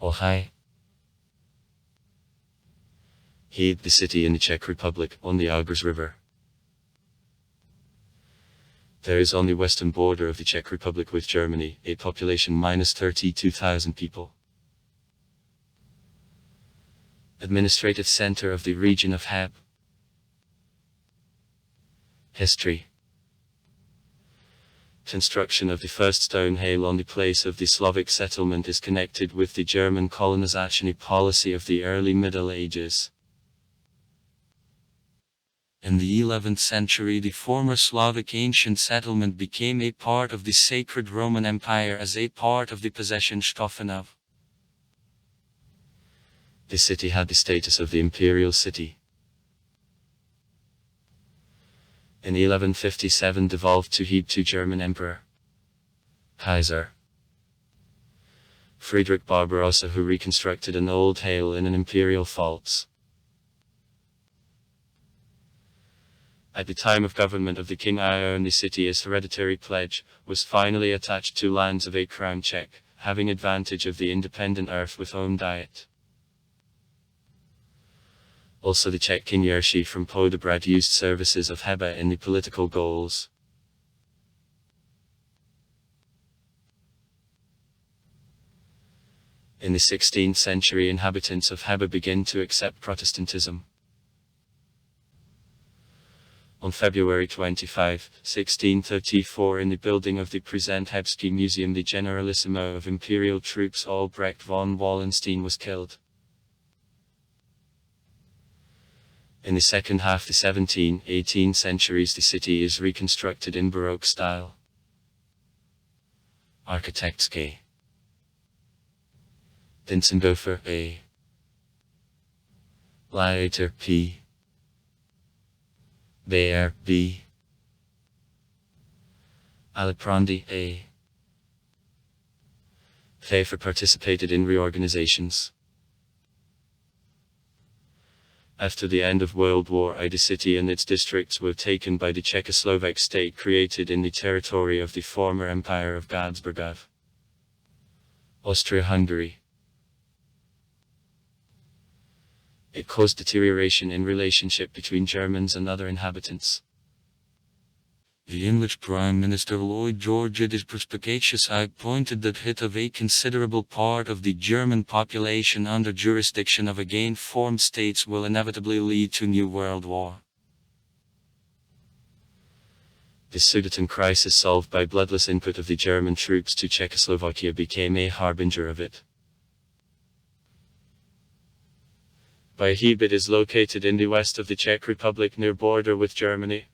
Ohio. Cheb, the city in the Czech Republic, on the Agrs River. There is on the western border of the Czech Republic with Germany, a population minus 32,000 people. Administrative center of the region of Cheb. History. Construction of the first stone hail on the place of the Slavic settlement is connected with the German colonization policy of the early Middle Ages. In the 11th century, the former Slavic ancient settlement became a part of the Sacred Roman Empire as a part of the possession Stauffenov. The city had the status of the imperial city. In 1157 devolved to Cheb to German Emperor Kaiser Friedrich Barbarossa, who reconstructed an old hail in an imperial faults. At the time of government of the king, I own the city as hereditary pledge, was finally attached to lands of a crown Czech, having advantage of the independent earth with own diet. Also the Czech king Jerzy from Poděbrad used services of Heba in the political goals. In the 16th century, inhabitants of Heba began to accept Protestantism. On February 25, 1634, in the building of the present Hebsky Museum, the Generalissimo of Imperial Troops Albrecht von Wallenstein was killed. In the second half of the 17th, 18th centuries, the city is reconstructed in Baroque style. Architects K. Dinsenghofer A. Leiter P. Bayer B. Aliprandi A. Pfeiffer participated in reorganizations. After the end of World War I, the city and its districts were taken by the Czechoslovak state created in the territory of the former Empire of Habsburg. Austria-Hungary. It caused deterioration in relationship between Germans and other inhabitants. The English Prime Minister Lloyd George at his perspicacious eye pointed that hit of a considerable part of the German population under jurisdiction of again formed states will inevitably lead to new world war. The Sudeten crisis, solved by bloodless input of the German troops to Czechoslovakia, became a harbinger of it. By Cheb, it is located in the west of the Czech Republic near border with Germany.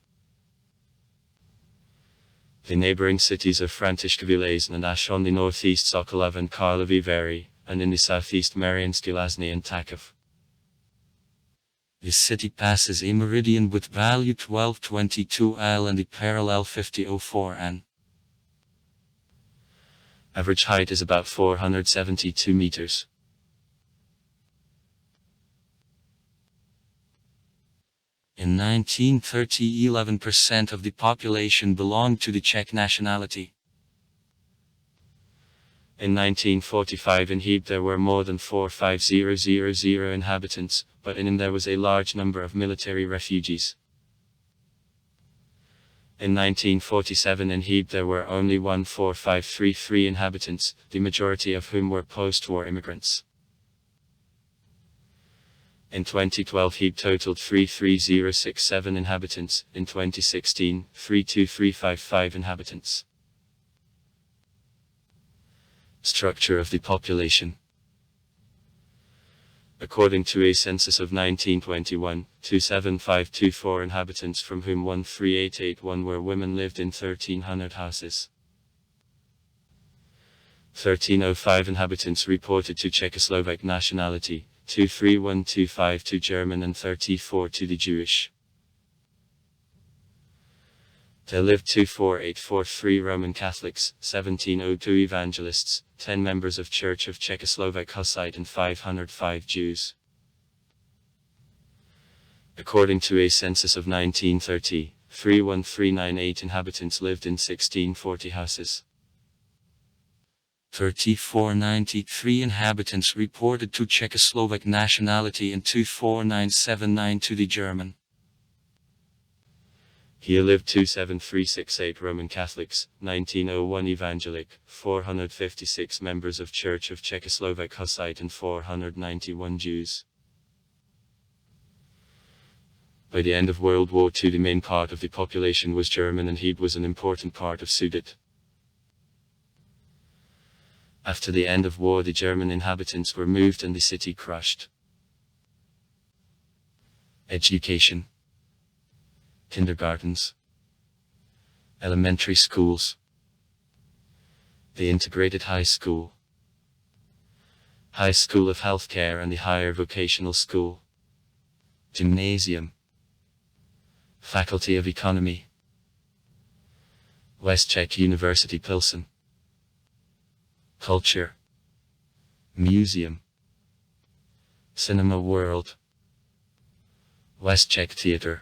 The neighboring cities are Františkovice and Aš on the northeast, Sokolov and Karlovy Vary, and in the southeast Mariinsky Lázně and Takov. The city passes a meridian with value 1222 L and the parallel 5004 N. Average height is about 472 meters. In 1930, 11% of the population belonged to the Czech nationality. In 1945 in Cheb there were more than 450,000 inhabitants, but in there was a large number of military refugees. In 1947 in Cheb there were only 14533 inhabitants, the majority of whom were post-war immigrants. In 2012 Cheb totaled 33067 inhabitants, in 2016, 32355 inhabitants. Structure of the population. According to a census of 1921, 27524 inhabitants, from whom 13881 were women, lived in 1300 houses. 1305 inhabitants reported to Czechoslovak nationality, 23125 to German and 34 to the Jewish. There lived 24843 Roman Catholics, 1702 Evangelists, 10 members of Church of Czechoslovak Hussite and 505 Jews. According to a census of 1930, 31398 inhabitants lived in 1640 houses. 3493 inhabitants reported to Czechoslovak nationality and 24979 to the German. Here lived 27368 Roman Catholics, 1901 Evangelic, 456 members of Church of Czechoslovak Hussite and 491 Jews. By the end of World War II, the main part of the population was German and Cheb was an important part of Sudet. After the end of war, the German inhabitants were moved and the city crushed. Education. Kindergartens. Elementary schools. The integrated high school. High School of Healthcare and the Higher Vocational School. Gymnasium. Faculty of Economy. West Czech University Pilsen. Culture. Museum. Cinema World. West Czech Theatre.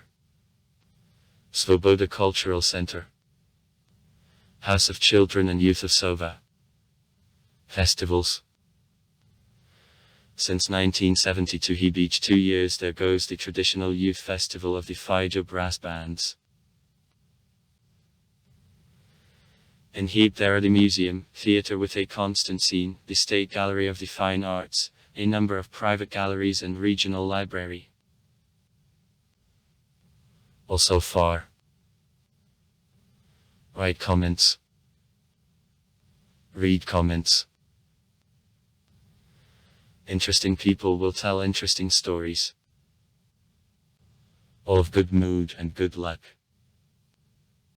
Svoboda Cultural Center. House of Children and Youth of Sova. Festivals. Since 1972, Cheb each 2 years there goes the traditional youth festival of the Fijo brass bands. In Cheb there are the museum, theatre with a constant scene, the State Gallery of the Fine Arts, a number of private galleries and regional library. Also far. Write comments. Read comments. Interesting people will tell interesting stories. All of good mood and good luck.